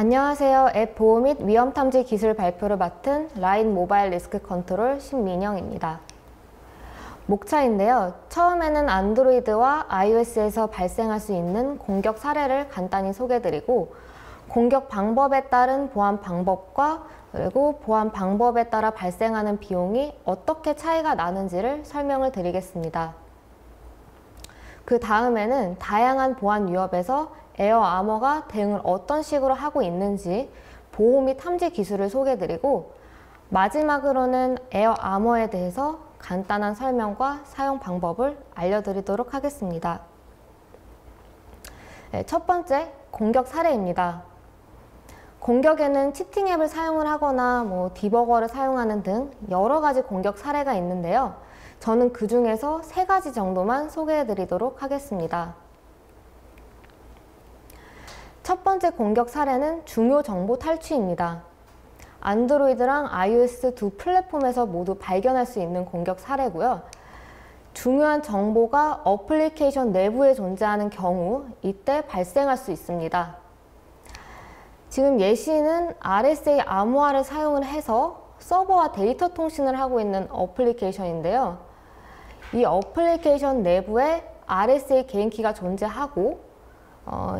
안녕하세요. 앱 보호 및 위험 탐지 기술 발표를 맡은 라인 모바일 리스크 컨트롤 신민영입니다. 목차인데요. 처음에는 안드로이드와 iOS에서 발생할 수 있는 공격 사례를 간단히 소개해드리고, 공격 방법에 따른 보안 방법과 그리고 보안 방법에 따라 발생하는 비용이 어떻게 차이가 나는지를 설명을 드리겠습니다. 그 다음에는 다양한 보안 위협에서 에어 아머가 대응을 어떤 식으로 하고 있는지 보호 및 탐지 기술을 소개해드리고, 마지막으로는 에어 아머에 대해서 간단한 설명과 사용 방법을 알려드리도록 하겠습니다. 첫 번째, 공격 사례입니다. 공격에는 치팅 앱을 사용을 하거나 디버거를 사용하는 등 여러 가지 공격 사례가 있는데요. 저는 그 중에서 3가지 정도만 소개해드리도록 하겠습니다. 첫 번째 공격 사례는 중요 정보 탈취입니다. 안드로이드랑 iOS 두 플랫폼에서 모두 발견할 수 있는 공격 사례고요. 중요한 정보가 어플리케이션 내부에 존재하는 경우 이때 발생할 수 있습니다. 지금 예시는 RSA 암호화를 사용을 해서 서버와 데이터 통신을 하고 있는 어플리케이션인데요. 이 어플리케이션 내부에 RSA 개인키가 존재하고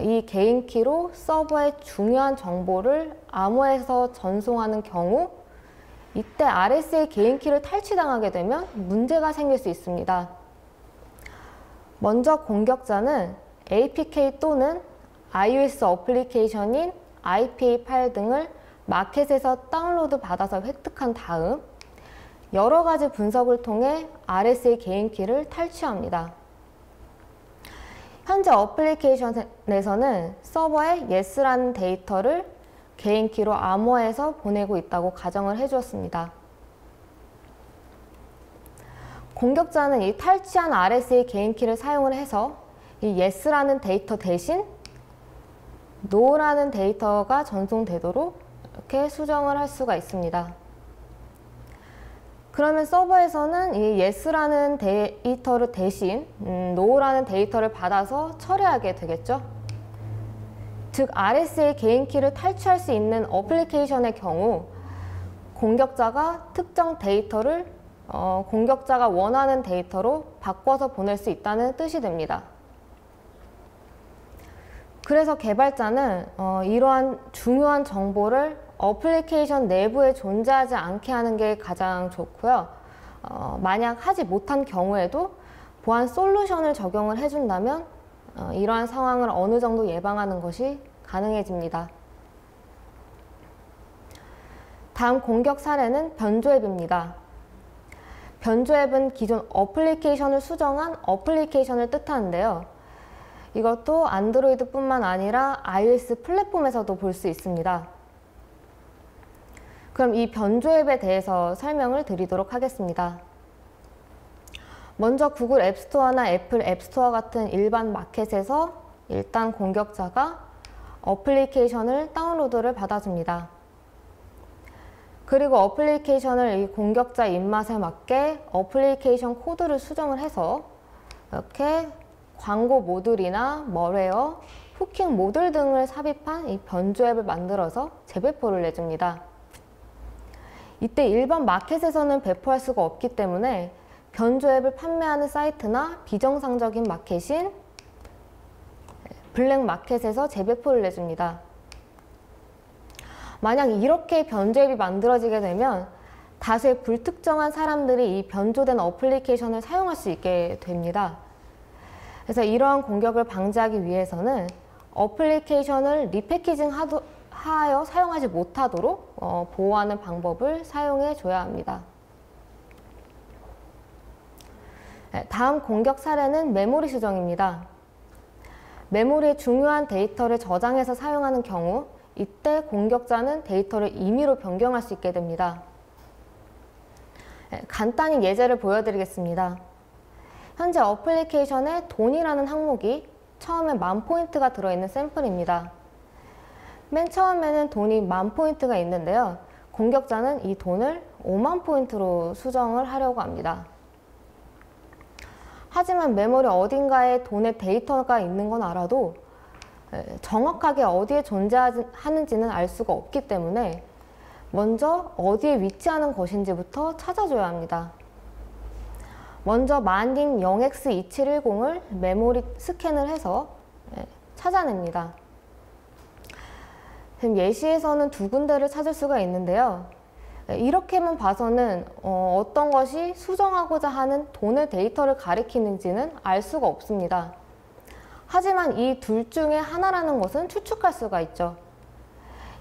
이 개인키로 서버의 중요한 정보를 암호해서 전송하는 경우 이때 RSA 개인키를 탈취당하게 되면 문제가 생길 수 있습니다. 먼저 공격자는 APK 또는 iOS 어플리케이션인 IPA 파일 등을 마켓에서 다운로드 받아서 획득한 다음 여러 가지 분석을 통해 RSA 개인키를 탈취합니다. 현재 어플리케이션에서는 서버에 yes라는 데이터를 개인키로 암호해서 보내고 있다고 가정을 해주었습니다. 공격자는 이 탈취한 RSA 개인키를 사용을 해서 이 yes라는 데이터 대신 no라는 데이터가 전송되도록 이렇게 수정을 할 수가 있습니다. 그러면 서버에서는 이 yes라는 데이터를 대신 no라는 데이터를 받아서 처리하게 되겠죠. 즉 RSA 개인키를 탈취할 수 있는 어플리케이션의 경우 공격자가 특정 데이터를 공격자가 원하는 데이터로 바꿔서 보낼 수 있다는 뜻이 됩니다. 그래서 개발자는 이러한 중요한 정보를 어플리케이션 내부에 존재하지 않게 하는 게 가장 좋고요. 만약 하지 못한 경우에도 보안 솔루션을 적용을 해준다면 이러한 상황을 어느 정도 예방하는 것이 가능해집니다. 다음 공격 사례는 변조 앱입니다. 변조 앱은 기존 어플리케이션을 수정한 어플리케이션을 뜻하는데요. 이것도 안드로이드뿐만 아니라 iOS 플랫폼에서도 볼 수 있습니다. 그럼 이 변조 앱에 대해서 설명을 드리도록 하겠습니다. 먼저 구글 앱스토어나 애플 앱스토어 같은 일반 마켓에서 일단 공격자가 어플리케이션을 다운로드를 받아줍니다. 그리고 어플리케이션을 이 공격자 입맛에 맞게 어플리케이션 코드를 수정을 해서 이렇게 광고 모듈이나 멀웨어, 후킹 모듈 등을 삽입한 이 변조 앱을 만들어서 재배포를 내줍니다. 이때 일반 마켓에서는 배포할 수가 없기 때문에 변조 앱을 판매하는 사이트나 비정상적인 마켓인 블랙 마켓에서 재배포를 내줍니다. 만약 이렇게 변조 앱이 만들어지게 되면 다수의 불특정한 사람들이 이 변조된 어플리케이션을 사용할 수 있게 됩니다. 그래서 이러한 공격을 방지하기 위해서는 어플리케이션을 리패키징 하여 사용하지 못하도록 보호하는 방법을 사용해 줘야 합니다. 다음 공격 사례는 메모리 수정입니다. 메모리에 중요한 데이터를 저장해서 사용하는 경우 이때 공격자는 데이터를 임의로 변경할 수 있게 됩니다. 간단히 예제를 보여드리겠습니다. 현재 어플리케이션에 돈이라는 항목이 처음에 10,000포인트가 들어있는 샘플입니다. 맨 처음에는 돈이 10,000포인트가 있는데요. 공격자는 이 돈을 50,000포인트로 수정을 하려고 합니다. 하지만 메모리 어딘가에 돈의 데이터가 있는 건 알아도 정확하게 어디에 존재하는지는 알 수가 없기 때문에 먼저 어디에 위치하는 것인지부터 찾아줘야 합니다. 먼저 만인 0x2710을 메모리 스캔을 해서 찾아냅니다. 예시에서는 두 군데를 찾을 수가 있는데요. 이렇게만 봐서는 어떤 것이 수정하고자 하는 돈의 데이터를 가리키는지는 알 수가 없습니다. 하지만 이 둘 중에 하나라는 것은 추측할 수가 있죠.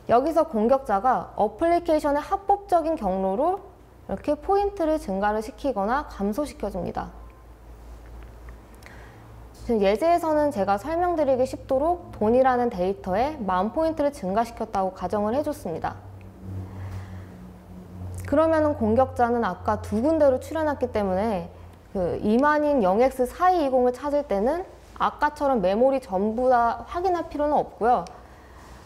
여기서 공격자가 어플리케이션의 합법적인 경로로 이렇게 포인트를 증가를 시키거나 감소시켜줍니다. 예제에서는 제가 설명드리기 쉽도록 돈이라는 데이터에 10,000포인트를 증가시켰다고 가정을 해줬습니다. 그러면 공격자는 아까 두 군데로 추려놨기 때문에 그 2만인 0x4220을 찾을 때는 아까처럼 메모리 전부 다 확인할 필요는 없고요.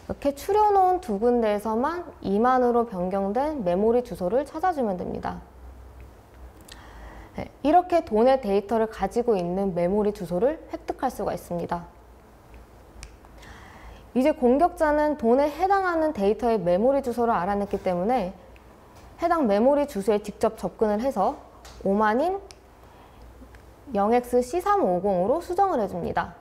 이렇게 추려놓은 두 군데에서만 2만으로 변경된 메모리 주소를 찾아주면 됩니다. 이렇게 돈의 데이터를 가지고 있는 메모리 주소를 획득할 수가 있습니다. 이제 공격자는 돈에 해당하는 데이터의 메모리 주소를 알아냈기 때문에 해당 메모리 주소에 직접 접근을 해서 5만인 0xC350으로 수정을 해줍니다.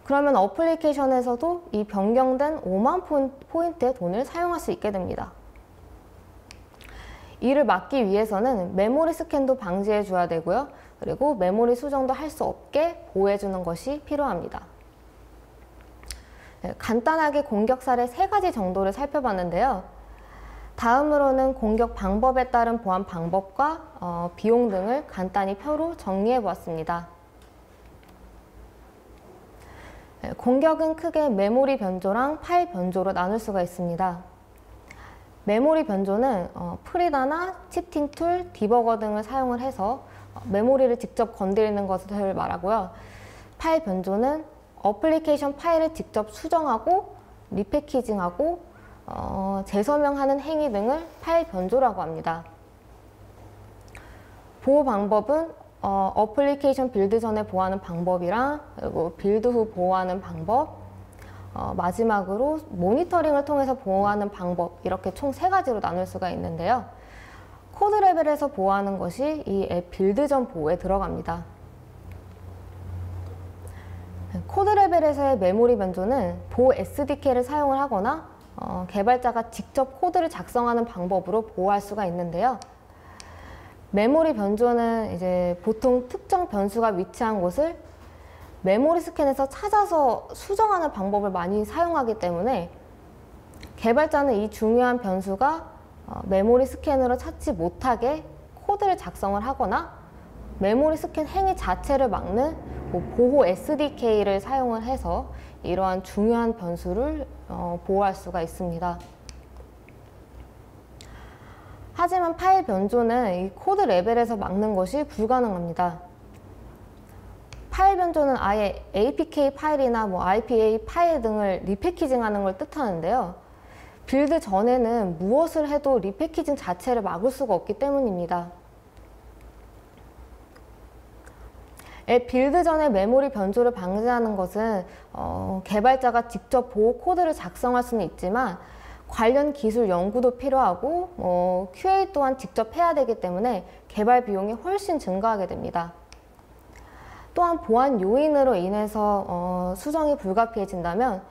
그러면 어플리케이션에서도 이 변경된 5만 포인트의 돈을 사용할 수 있게 됩니다. 이를 막기 위해서는 메모리 스캔도 방지해 줘야 되고요. 그리고 메모리 수정도 할 수 없게 보호해 주는 것이 필요합니다. 간단하게 공격 사례 3가지 정도를 살펴봤는데요. 다음으로는 공격 방법에 따른 보안 방법과 비용 등을 간단히 표로 정리해 보았습니다. 공격은 크게 메모리 변조랑 파일 변조로 나눌 수가 있습니다. 메모리 변조는 프리다나 치팅 툴, 디버거 등을 사용을 해서 메모리를 직접 건드리는 것을 말하고요. 파일 변조는 어플리케이션 파일을 직접 수정하고 리패키징하고 재서명하는 행위 등을 파일 변조라고 합니다. 보호 방법은 어플리케이션 빌드 전에 보호하는 방법이랑 그리고 빌드 후 보호하는 방법, 마지막으로 모니터링을 통해서 보호하는 방법, 이렇게 총 3가지로 나눌 수가 있는데요. 코드 레벨에서 보호하는 것이 이 앱 빌드 전 보호에 들어갑니다. 코드 레벨에서의 메모리 변조는 보호 SDK를 사용을 하거나 개발자가 직접 코드를 작성하는 방법으로 보호할 수가 있는데요. 메모리 변조는 이제 보통 특정 변수가 위치한 곳을 메모리 스캔에서 찾아서 수정하는 방법을 많이 사용하기 때문에 개발자는 이 중요한 변수가 메모리 스캔으로 찾지 못하게 코드를 작성을 하거나 메모리 스캔 행위 자체를 막는 보호 SDK를 사용을 해서 이러한 중요한 변수를 보호할 수가 있습니다. 하지만 파일 변조는 이 코드 레벨에서 막는 것이 불가능합니다. 파일 변조는 아예 APK 파일이나 IPA 파일 등을 리패키징하는 걸 뜻하는데요. 빌드 전에는 무엇을 해도 리패키징 자체를 막을 수가 없기 때문입니다. 앱 빌드 전에 메모리 변조를 방지하는 것은 개발자가 직접 보호 코드를 작성할 수는 있지만 관련 기술 연구도 필요하고 QA 또한 직접 해야 되기 때문에 개발 비용이 훨씬 증가하게 됩니다. 또한 보안 요인으로 인해서 수정이 불가피해진다면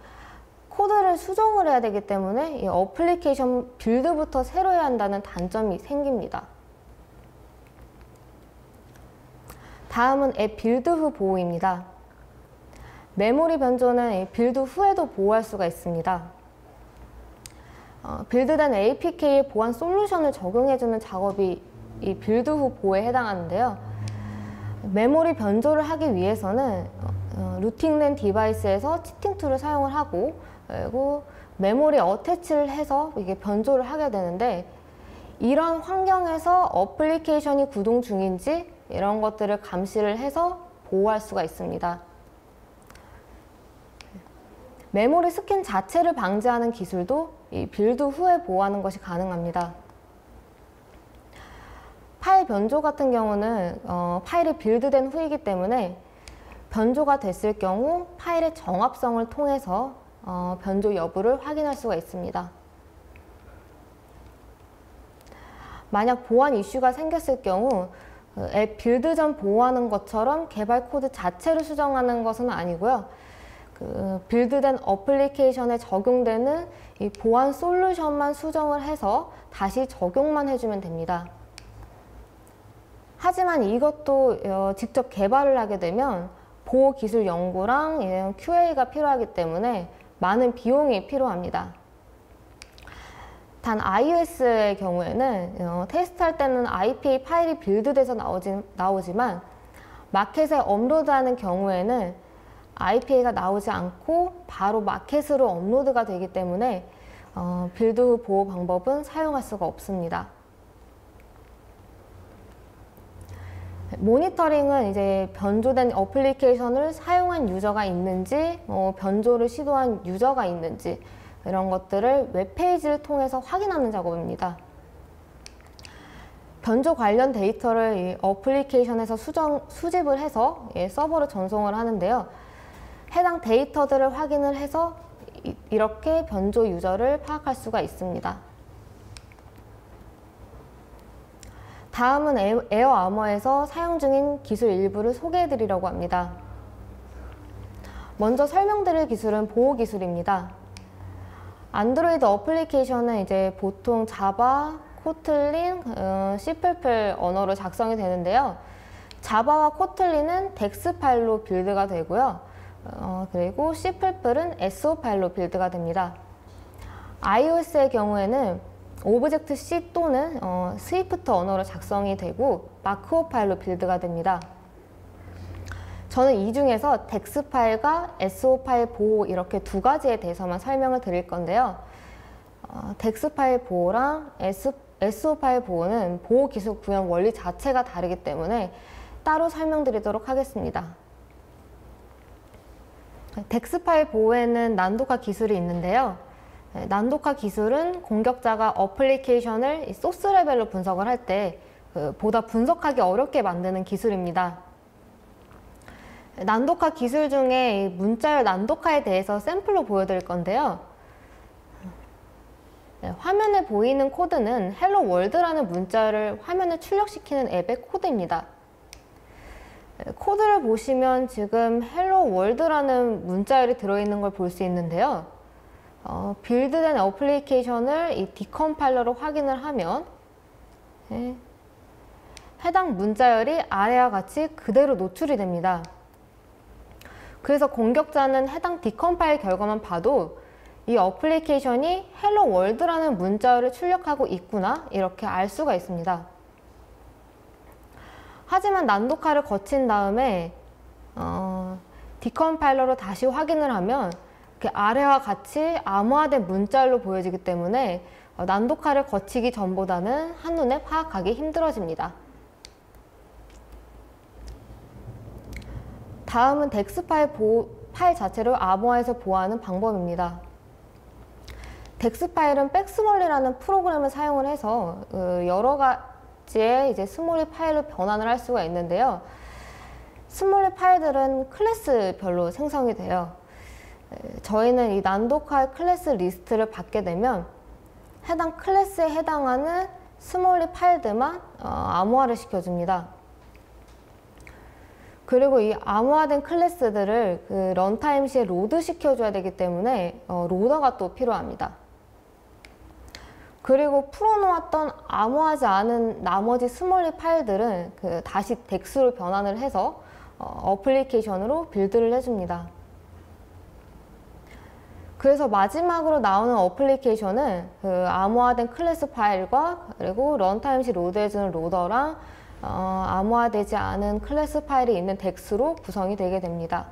코드를 수정을 해야 되기 때문에 이 어플리케이션 빌드부터 새로 해야 한다는 단점이 생깁니다. 다음은 앱 빌드 후 보호입니다. 메모리 변조는 빌드 후에도 보호할 수가 있습니다. 빌드된 APK의 보안 솔루션을 적용해주는 작업이 이 빌드 후 보호에 해당하는데요. 메모리 변조를 하기 위해서는 루팅된 디바이스에서 치팅 툴을 사용을 하고 그리고 메모리 어태치를 해서 이게 변조를 하게 되는데 이런 환경에서 어플리케이션이 구동 중인지 이런 것들을 감시를 해서 보호할 수가 있습니다. 메모리 스캔 자체를 방지하는 기술도 이 빌드 후에 보호하는 것이 가능합니다. 파일 변조 같은 경우는 파일이 빌드된 후이기 때문에 변조가 됐을 경우 파일의 정합성을 통해서 변조 여부를 확인할 수가 있습니다. 만약 보안 이슈가 생겼을 경우 앱 빌드 전 보호하는 것처럼 개발 코드 자체를 수정하는 것은 아니고요. 빌드된 어플리케이션에 적용되는 이 보안 솔루션만 수정을 해서 다시 적용만 해주면 됩니다. 하지만 이것도 직접 개발을 하게 되면 보호 기술 연구랑 QA가 필요하기 때문에 많은 비용이 필요합니다. 단 iOS의 경우에는 테스트할 때는 IPA 파일이 빌드돼서 나오지만 마켓에 업로드하는 경우에는 IPA가 나오지 않고 바로 마켓으로 업로드가 되기 때문에 빌드 후 보호 방법은 사용할 수가 없습니다. 모니터링은 이제 변조된 어플리케이션을 사용한 유저가 있는지, 변조를 시도한 유저가 있는지 이런 것들을 웹페이지를 통해서 확인하는 작업입니다. 변조 관련 데이터를 이 어플리케이션에서 수집을 해서 서버로 전송을 하는데요. 해당 데이터들을 확인을 해서 이렇게 변조 유저를 파악할 수가 있습니다. 다음은 에어아머에서 사용 중인 기술 일부를 소개해 드리려고 합니다. 먼저 설명드릴 기술은 보호 기술입니다. 안드로이드 어플리케이션은 이제 보통 자바, 코틀린, C++ 언어로 작성이 되는데요. 자바와 코틀린은 덱스 파일로 빌드가 되고요. 그리고 C++은 SO 파일로 빌드가 됩니다. iOS의 경우에는 오브젝트 C 또는 스위프트 언어로 작성이 되고 마크오 파일로 빌드가 됩니다. 저는 이 중에서 덱스 파일과 SO 파일 보호 이렇게 두 가지에 대해서만 설명을 드릴 건데요. 덱스 파일 보호랑 SO 파일 보호는 보호 기술 구현 원리 자체가 다르기 때문에 따로 설명드리도록 하겠습니다. 덱스 파일 보호에는 난독화 기술이 있는데요. 난독화 기술은 공격자가 어플리케이션을 소스 레벨로 분석을 할 때 보다 분석하기 어렵게 만드는 기술입니다. 난독화 기술 중에 문자열 난독화에 대해서 샘플로 보여드릴 건데요. 화면에 보이는 코드는 헬로 월드라는 문자열을 화면에 출력시키는 앱의 코드입니다. 코드를 보시면 지금 헬로 월드라는 문자열이 들어있는 걸 볼 수 있는데요. 빌드된 어플리케이션을 이 디컴파일러로 확인을 하면 해당 문자열이 아래와 같이 그대로 노출이 됩니다. 그래서 공격자는 해당 디컴파일 결과만 봐도 이 어플리케이션이 헬로 월드라는 문자열을 출력하고 있구나 이렇게 알 수가 있습니다. 하지만 난독화를 거친 다음에 디컴파일러로 다시 확인을 하면 아래와 같이 암호화된 문자열로 보여지기 때문에 난독화를 거치기 전보다는 한눈에 파악하기 힘들어집니다. 다음은 덱스 파일 자체를 암호화해서 보호하는 방법입니다. 덱스 파일은 백스몰리라는 프로그램을 사용을 해서 여러 가지의 이제 스몰리 파일로 변환을 할 수가 있는데요. 스몰리 파일들은 클래스별로 생성이 돼요. 저희는 이 난독화 클래스 리스트를 받게 되면 해당 클래스에 해당하는 스몰리 파일들만 암호화를 시켜줍니다. 그리고 이 암호화된 클래스들을 런타임 시에 로드 시켜줘야 되기 때문에 로더가 또 필요합니다. 그리고 풀어놓았던 암호하지 않은 나머지 스몰리 파일들은 다시 덱스로 변환을 해서 어플리케이션으로 빌드를 해줍니다. 그래서 마지막으로 나오는 어플리케이션은 암호화된 클래스 파일과 그리고 런타임 시 로드해주는 로더랑 암호화되지 않은 클래스 파일이 있는 덱스로 구성이 되게 됩니다.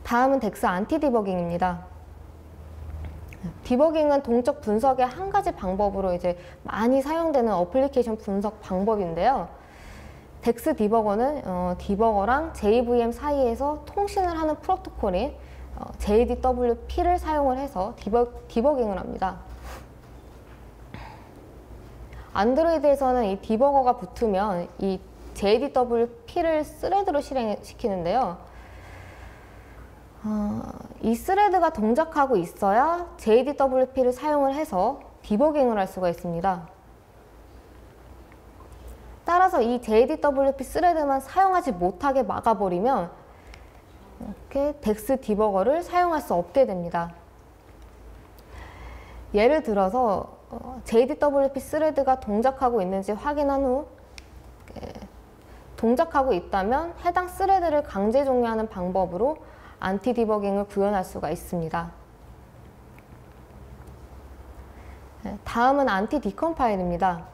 다음은 덱스 안티 디버깅입니다. 디버깅은 동적 분석의 한 가지 방법으로 이제 많이 사용되는 어플리케이션 분석 방법인데요. 덱스 디버거는 디버거랑 JVM 사이에서 통신을 하는 프로토콜인 JDWP를 사용을 해서 디버깅을 합니다. 안드로이드에서는 이 디버거가 붙으면 이 JDWP를 스레드로 실행시키는데요. 이 스레드가 동작하고 있어야 JDWP를 사용을 해서 디버깅을 할 수가 있습니다. 따라서 이 JDWP 스레드만 사용하지 못하게 막아버리면 이렇게 덱스 디버거를 사용할 수 없게 됩니다. 예를 들어서 JDWP 스레드가 동작하고 있는지 확인한 후 동작하고 있다면 해당 스레드를 강제 종료하는 방법으로 안티 디버깅을 구현할 수가 있습니다. 다음은 안티 디컴파일입니다.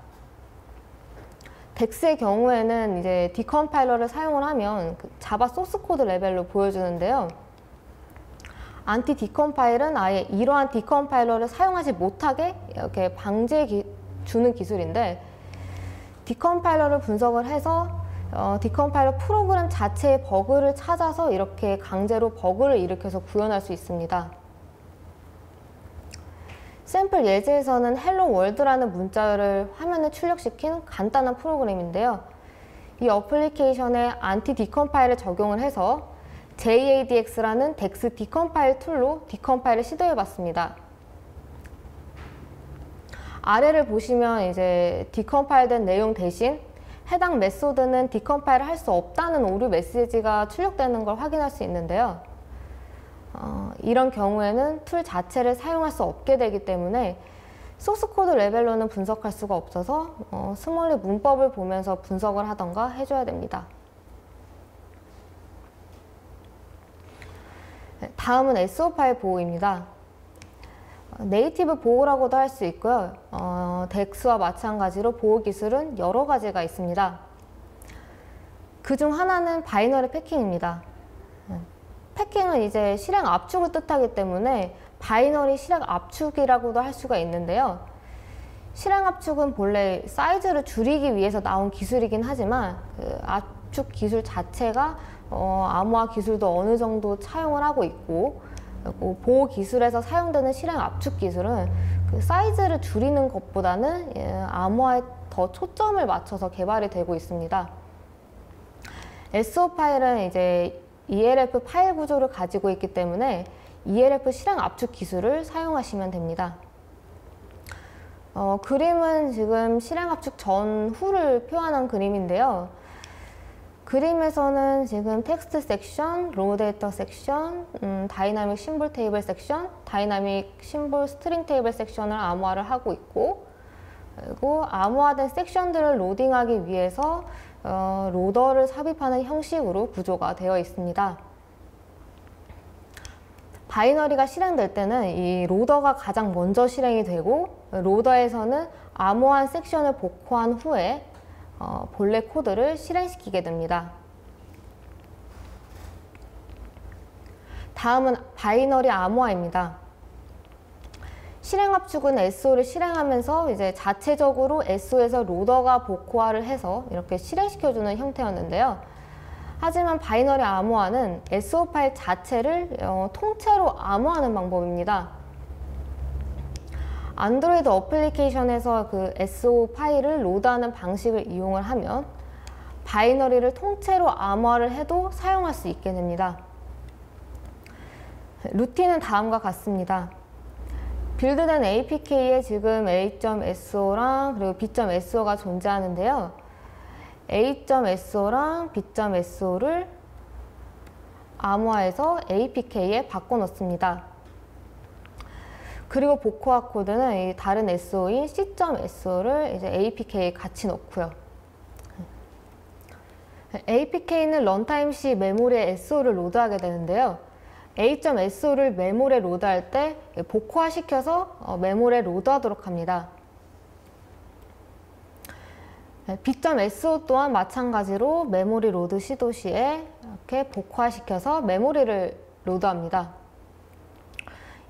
덱스의 경우에는 이제 디컴파일러를 사용을 하면 자바 소스 코드 레벨로 보여주는데요. 안티 디컴파일은 아예 이러한 디컴파일러를 사용하지 못하게 이렇게 방지해 주는 기술인데, 디컴파일러를 분석을 해서 디컴파일러 프로그램 자체의 버그를 찾아서 이렇게 강제로 버그를 일으켜서 구현할 수 있습니다. 샘플 예제에서는 헬로 월드라는 문자를 화면에 출력시킨 간단한 프로그램인데요. 이 어플리케이션에 안티 디컴파일을 적용을 해서 JADX라는 덱스 디컴파일 툴로 디컴파일을 시도해 봤습니다. 아래를 보시면 이제 디컴파일된 내용 대신 해당 메소드는 디컴파일을 할 수 없다는 오류 메시지가 출력되는 걸 확인할 수 있는데요. 이런 경우에는 툴 자체를 사용할 수 없게 되기 때문에 소스 코드 레벨로는 분석할 수가 없어서 스몰리 문법을 보면서 분석을 하던가 해줘야 됩니다. 다음은 SO 파일 보호입니다. 네이티브 보호라고도 할 수 있고요. 덱스와 마찬가지로 보호 기술은 여러 가지가 있습니다. 그중 하나는 바이너리 패킹입니다. 패킹은 이제 실행 압축을 뜻하기 때문에 바이너리 실행 압축이라고도 할 수가 있는데요. 실행 압축은 본래 사이즈를 줄이기 위해서 나온 기술이긴 하지만 그 압축 기술 자체가 암호화 기술도 어느 정도 차용을 하고 있고, 보호 기술에서 사용되는 실행 압축 기술은 그 사이즈를 줄이는 것보다는 암호화에 더 초점을 맞춰서 개발이 되고 있습니다. SO 파일은 이제 ELF 파일 구조를 가지고 있기 때문에 ELF 실행 압축 기술을 사용하시면 됩니다. 그림은 지금 실행 압축 전후를 표현한 그림인데요. 그림에서는 지금 텍스트 섹션, 로우 데이터 섹션, 다이나믹 심볼 테이블 섹션, 다이나믹 심볼 스트링 테이블 섹션을 암호화를 하고 있고, 그리고 암호화된 섹션들을 로딩하기 위해서 로더를 삽입하는 형식으로 구조가 되어 있습니다. 바이너리가 실행될 때는 이 로더가 가장 먼저 실행이 되고, 로더에서는 암호화한 섹션을 복호한 후에 본래 코드를 실행시키게 됩니다. 다음은 바이너리 암호화입니다. 실행 압축은 SO를 실행하면서 이제 자체적으로 SO에서 로더가 복호화를 해서 이렇게 실행시켜주는 형태였는데요. 하지만 바이너리 암호화는 SO 파일 자체를 통째로 암호화하는 방법입니다. 안드로이드 어플리케이션에서 그 SO 파일을 로드하는 방식을 이용을 하면 바이너리를 통째로 암호화를 해도 사용할 수 있게 됩니다. 루틴은 다음과 같습니다. 빌드된 APK에 지금 A.SO랑 그리고 B.SO가 존재하는데요. A.SO랑 B.SO를 암호화해서 APK에 바꿔놓습니다. 그리고 복호화 코드는 이 다른 SO인 C.SO를 이제 APK에 같이 넣고요. APK는 런타임 시 메모리에 SO를 로드하게 되는데요. A.SO를 메모리에 로드할 때 복호화 시켜서 메모리에 로드하도록 합니다. B.SO 또한 마찬가지로 메모리 로드 시도 시에 이렇게 복호화시켜서 메모리를 로드합니다.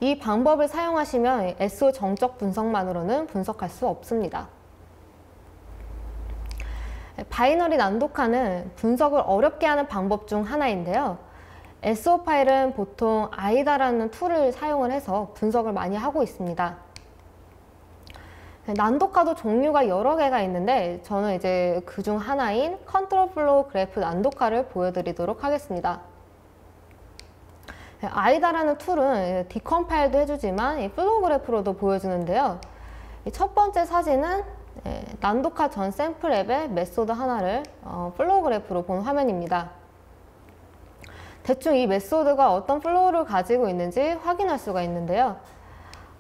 이 방법을 사용하시면 SO 정적 분석만으로는 분석할 수 없습니다. 바이너리 난독화는 분석을 어렵게 하는 방법 중 하나인데요. SO 파일은 보통 아이다라는 툴을 사용을 해서 분석을 많이 하고 있습니다. 난독화도 종류가 여러 개가 있는데 저는 이제 그중 하나인 컨트롤 플로우 그래프 난독화를 보여드리도록 하겠습니다. 아이다라는 툴은 디컴파일도 해주지만 이 플로우 그래프로도 보여주는데요. 첫 번째 사진은 난독화 전 샘플 앱의 메소드 하나를 플로우 그래프로 본 화면입니다. 대충 이 메소드가 어떤 플로우를 가지고 있는지 확인할 수가 있는데요.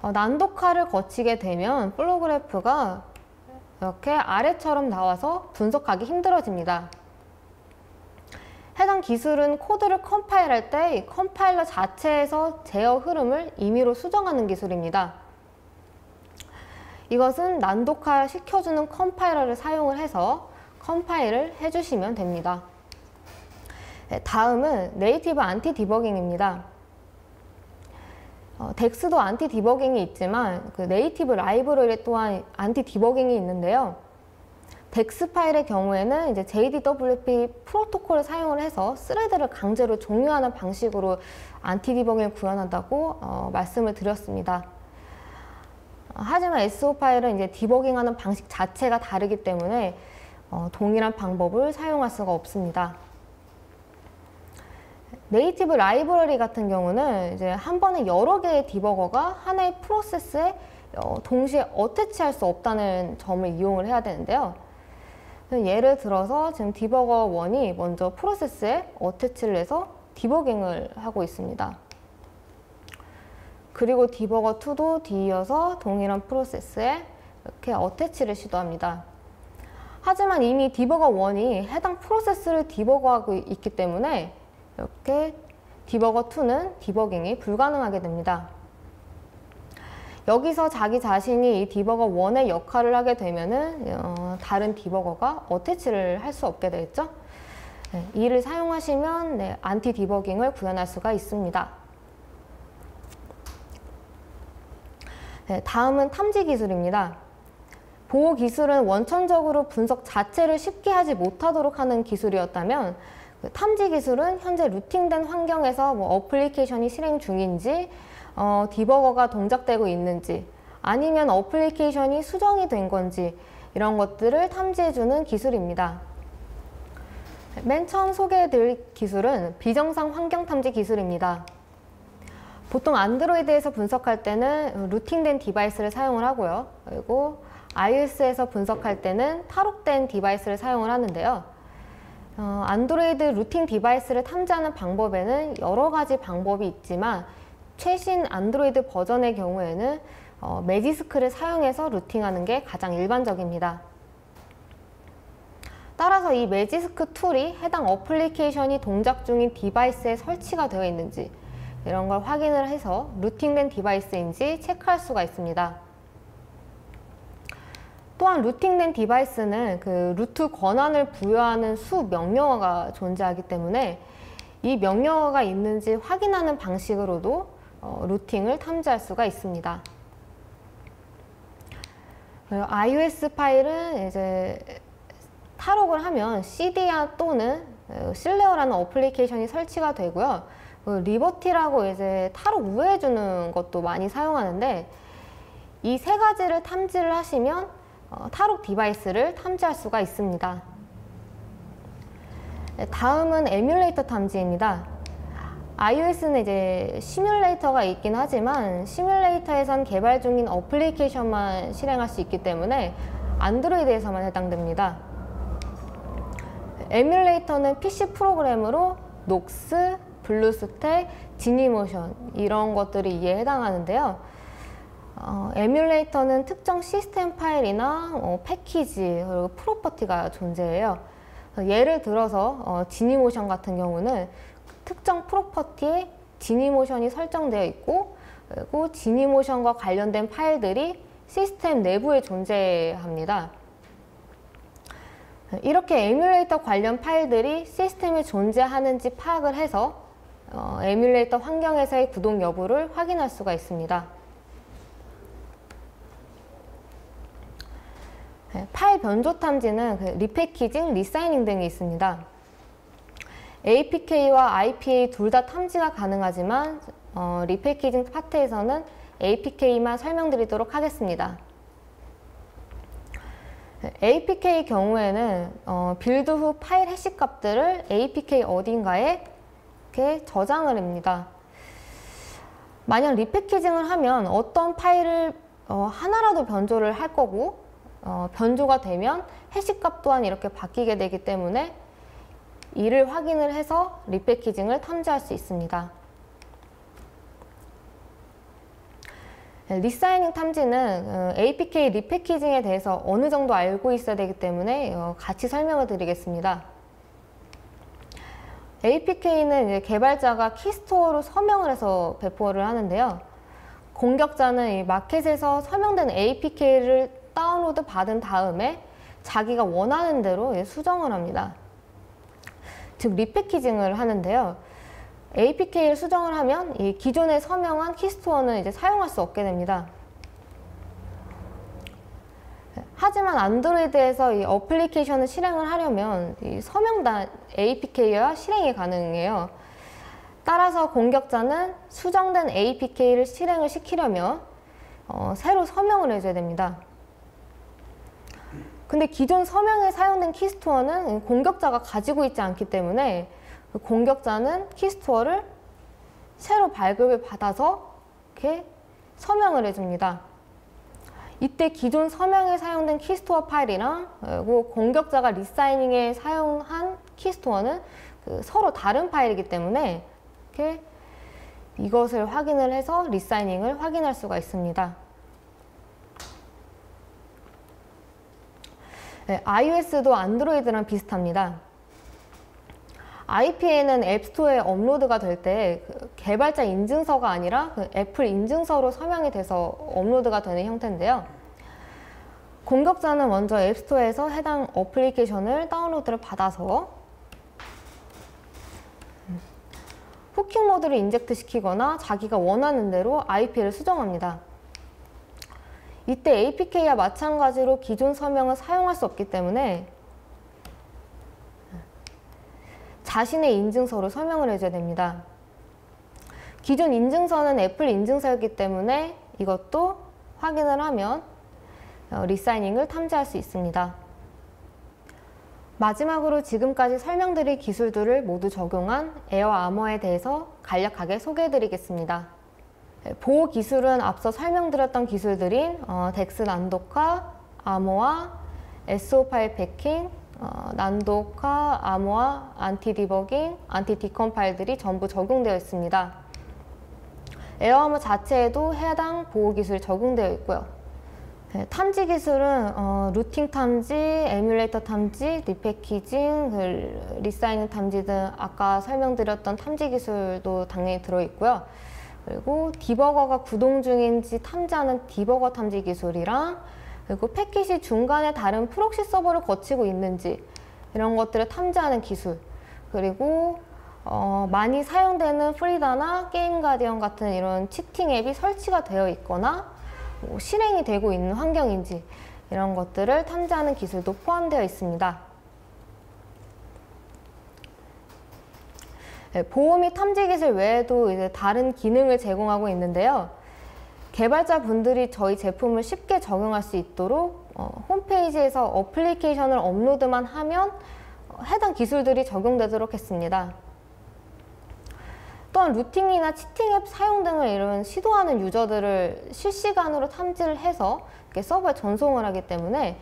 난독화를 거치게 되면 플로우 그래프가 이렇게 아래처럼 나와서 분석하기 힘들어집니다. 해당 기술은 코드를 컴파일할 때 이 컴파일러 자체에서 제어 흐름을 임의로 수정하는 기술입니다. 이것은 난독화 시켜주는 컴파일러를 사용을 해서 컴파일을 해주시면 됩니다. 다음은 네이티브 안티 디버깅입니다. 덱스도 안티 디버깅이 있지만 그 네이티브 라이브러리 또한 안티 디버깅이 있는데요. 덱스 파일의 경우에는 이제 JDWP 프로토콜을 사용을 해서 스레드를 강제로 종료하는 방식으로 안티 디버깅을 구현한다고 말씀을 드렸습니다. 하지만 SO 파일은 이제 디버깅하는 방식 자체가 다르기 때문에 동일한 방법을 사용할 수가 없습니다. 네이티브 라이브러리 같은 경우는 이제 한 번에 여러 개의 디버거가 하나의 프로세스에 동시에 어태치할 수 없다는 점을 이용을 해야 되는데요. 예를 들어서 지금 디버거 1이 먼저 프로세스에 어태치를 해서 디버깅을 하고 있습니다. 그리고 디버거 2도 뒤이어서 동일한 프로세스에 이렇게 어태치를 시도합니다. 하지만 이미 디버거 1이 해당 프로세스를 디버거하고 있기 때문에 이렇게 디버거 2는 디버깅이 불가능하게 됩니다. 여기서 자기 자신이 이 디버거 1의 역할을 하게 되면은 다른 디버거가 어태치를 할 수 없게 되겠죠? 이를 사용하시면 안티 디버깅을 구현할 수가 있습니다. 다음은 탐지 기술입니다. 보호 기술은 원천적으로 분석 자체를 쉽게 하지 못하도록 하는 기술이었다면 탐지 기술은 현재 루팅된 환경에서 어플리케이션이 실행 중인지 디버거가 동작되고 있는지 아니면 어플리케이션이 수정이 된 건지 이런 것들을 탐지해주는 기술입니다. 맨 처음 소개해드릴 기술은 비정상 환경 탐지 기술입니다. 보통 안드로이드에서 분석할 때는 루팅된 디바이스를 사용을 하고요. 그리고 iOS에서 분석할 때는 탈옥된 디바이스를 사용을 하는데요. 안드로이드 루팅 디바이스를 탐지하는 방법에는 여러 가지 방법이 있지만 최신 안드로이드 버전의 경우에는 매지스크를 사용해서 루팅하는 게 가장 일반적입니다. 따라서 이 매지스크 툴이 해당 어플리케이션이 동작 중인 디바이스에 설치가 되어 있는지 이런 걸 확인을 해서 루팅된 디바이스인지 체크할 수가 있습니다. 또한 루팅된 디바이스는 그 루트 권한을 부여하는 수 명령어가 존재하기 때문에 이 명령어가 있는지 확인하는 방식으로도 루팅을 탐지할 수가 있습니다. iOS 파일은 이제 탈옥을 하면 CDR 또는 실레어라는 어플리케이션이 설치가 되고요. 리버티라고 이제 탈옥 우회해주는 것도 많이 사용하는데 이 세 가지를 탐지를 하시면 탈옥 디바이스를 탐지할 수가 있습니다. 다음은 에뮬레이터 탐지입니다. iOS는 이제 시뮬레이터가 있긴 하지만 시뮬레이터에선 개발 중인 어플리케이션만 실행할 수 있기 때문에 안드로이드에서만 해당됩니다. 에뮬레이터는 PC 프로그램으로 녹스, 블루스택, 지니모션 이런 것들이 이에 해당하는데요. 에뮬레이터는 특정 시스템 파일이나 패키지 그리고 프로퍼티가 존재해요. 예를 들어서 지니모션 같은 경우는 특정 프로퍼티에 지니모션이 설정되어 있고 그리고 지니모션과 관련된 파일들이 시스템 내부에 존재합니다. 이렇게 에뮬레이터 관련 파일들이 시스템에 존재하는지 파악을 해서 에뮬레이터 환경에서의 구동 여부를 확인할 수가 있습니다. 파일 변조 탐지는 리패키징, 리사이닝 등이 있습니다. APK와 IPA 둘 다 탐지가 가능하지만 리패키징 파트에서는 APK만 설명드리도록 하겠습니다. APK 경우에는 빌드 후 파일 해시 값들을 APK 어딘가에 이렇게 저장을 합니다. 만약 리패키징을 하면 어떤 파일을 하나라도 변조를 할 거고 변조가 되면 해시 값 또한 이렇게 바뀌게 되기 때문에 이를 확인을 해서 리패키징을 탐지할 수 있습니다. 리사이닝 탐지는 APK 리패키징에 대해서 어느 정도 알고 있어야 되기 때문에 같이 설명을 드리겠습니다. APK는 이제 개발자가 키스토어로 서명을 해서 배포를 하는데요. 공격자는 이 마켓에서 서명된 APK를 다운로드 받은 다음에 자기가 원하는 대로 수정을 합니다. 즉 리패키징을 하는데요. APK를 수정을 하면 이 기존에 서명한 키스토어는 이제 사용할 수 없게 됩니다. 하지만 안드로이드에서 이 어플리케이션을 실행을 하려면 이 서명단 APK여야 실행이 가능해요. 따라서 공격자는 수정된 APK를 실행을 시키려면 새로 서명을 해줘야 됩니다. 근데 기존 서명에 사용된 키스토어는 공격자가 가지고 있지 않기 때문에 공격자는 키스토어를 새로 발급을 받아서 이렇게 서명을 해줍니다. 이때 기존 서명에 사용된 키스토어 파일이랑 그리고 공격자가 리사이닝에 사용한 키스토어는 서로 다른 파일이기 때문에 이렇게 이것을 확인을 해서 리사이닝을 확인할 수가 있습니다. 네, iOS도 안드로이드랑 비슷합니다. IPA는 앱스토어에 업로드가 될 때 개발자 인증서가 아니라 애플 인증서로 서명이 돼서 업로드가 되는 형태인데요. 공격자는 먼저 앱스토어에서 해당 어플리케이션을 다운로드를 받아서 후킹 모드를 인젝트 시키거나 자기가 원하는 대로 IP를 수정합니다. 이때 APK와 마찬가지로 기존 서명을 사용할 수 없기 때문에 자신의 인증서로 서명을 해줘야 됩니다. 기존 인증서는 애플 인증서였기 때문에 이것도 확인을 하면 리사이닝을 탐지할 수 있습니다. 마지막으로 지금까지 설명드릴 기술들을 모두 적용한 에어 아머에 대해서 간략하게 소개해드리겠습니다. 보호 기술은 앞서 설명드렸던 기술들인 덱스 난독화, 아머와 SO 파일 패킹, 난독화, 아머와 안티 디버깅, 안티 디컴파일들이 전부 적용되어 있습니다. 에어아머 자체에도 해당 보호 기술이 적용되어 있고요. 탐지 기술은 루팅 탐지, 에뮬레이터 탐지, 리패키징, 리사이닝 탐지 등 아까 설명드렸던 탐지 기술도 당연히 들어있고요. 그리고 디버거가 구동 중인지 탐지하는 디버거 탐지 기술이랑 그리고 패킷이 중간에 다른 프록시 서버를 거치고 있는지 이런 것들을 탐지하는 기술, 그리고 많이 사용되는 프리다나 게임 가디언 같은 이런 치팅 앱이 설치가 되어 있거나 실행이 되고 있는 환경인지 이런 것들을 탐지하는 기술도 포함되어 있습니다. 보호 및 탐지 기술 외에도 이제 다른 기능을 제공하고 있는데요. 개발자분들이 저희 제품을 쉽게 적용할 수 있도록 홈페이지에서 어플리케이션을 업로드만 하면 해당 기술들이 적용되도록 했습니다. 또한 루팅이나 치팅 앱 사용 등을 이런 시도하는 유저들을 실시간으로 탐지를 해서 이렇게 서버에 전송을 하기 때문에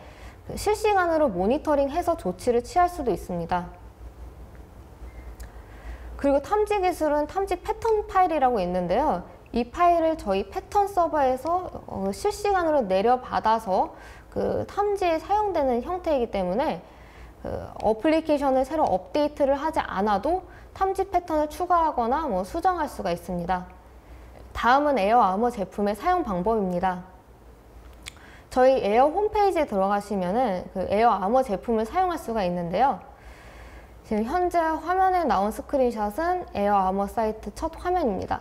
실시간으로 모니터링해서 조치를 취할 수도 있습니다. 그리고 탐지 기술은 탐지 패턴 파일이라고 있는데요. 이 파일을 저희 패턴 서버에서 실시간으로 내려받아서 그 탐지에 사용되는 형태이기 때문에 어플리케이션을 새로 업데이트를 하지 않아도 탐지 패턴을 추가하거나 수정할 수가 있습니다. 다음은 에어 아머 제품의 사용 방법입니다. 저희 에어 홈페이지에 들어가시면은 그 에어 아머 제품을 사용할 수가 있는데요. 지금 현재 화면에 나온 스크린샷은 에어 아머 사이트 첫 화면입니다.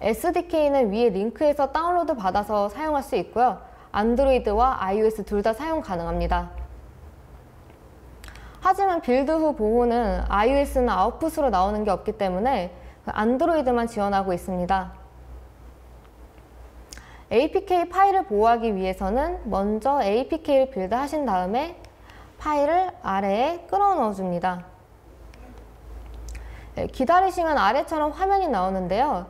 SDK는 위에 링크에서 다운로드 받아서 사용할 수 있고요. 안드로이드와 iOS 둘 다 사용 가능합니다. 하지만 빌드 후 보호는 iOS는 아웃풋으로 나오는 게 없기 때문에 안드로이드만 지원하고 있습니다. APK 파일을 보호하기 위해서는 먼저 APK를 빌드 하신 다음에 파일을 아래에 끌어 넣어 줍니다. 기다리시면 아래처럼 화면이 나오는데요.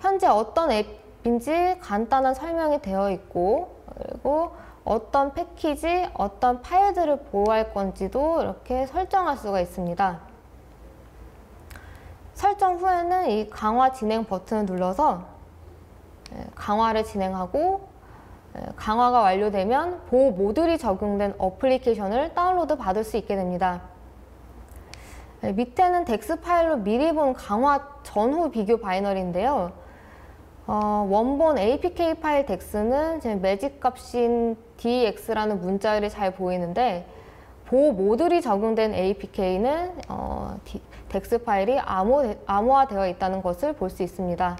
현재 어떤 앱인지 간단한 설명이 되어 있고, 그리고 어떤 패키지, 어떤 파일들을 보호할 건지도 이렇게 설정할 수가 있습니다. 설정 후에는 이 강화 진행 버튼을 눌러서 강화를 진행하고, 강화가 완료되면 보호 모듈이 적용된 어플리케이션을 다운로드 받을 수 있게 됩니다. 밑에는 덱스 파일로 미리 본 강화 전후 비교 바이너리인데요. 원본 APK 파일 덱스는 제 매직 값인 DX라는 문자열이 잘 보이는데, 보호 모듈이 적용된 APK는 덱스 파일이 암호화되어 있다는 것을 볼 수 있습니다.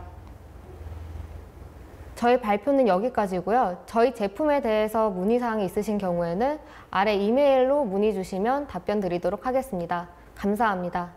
저희 발표는 여기까지고요. 저희 제품에 대해서 문의사항이 있으신 경우에는 아래 이메일로 문의 주시면 답변 드리도록 하겠습니다. 감사합니다.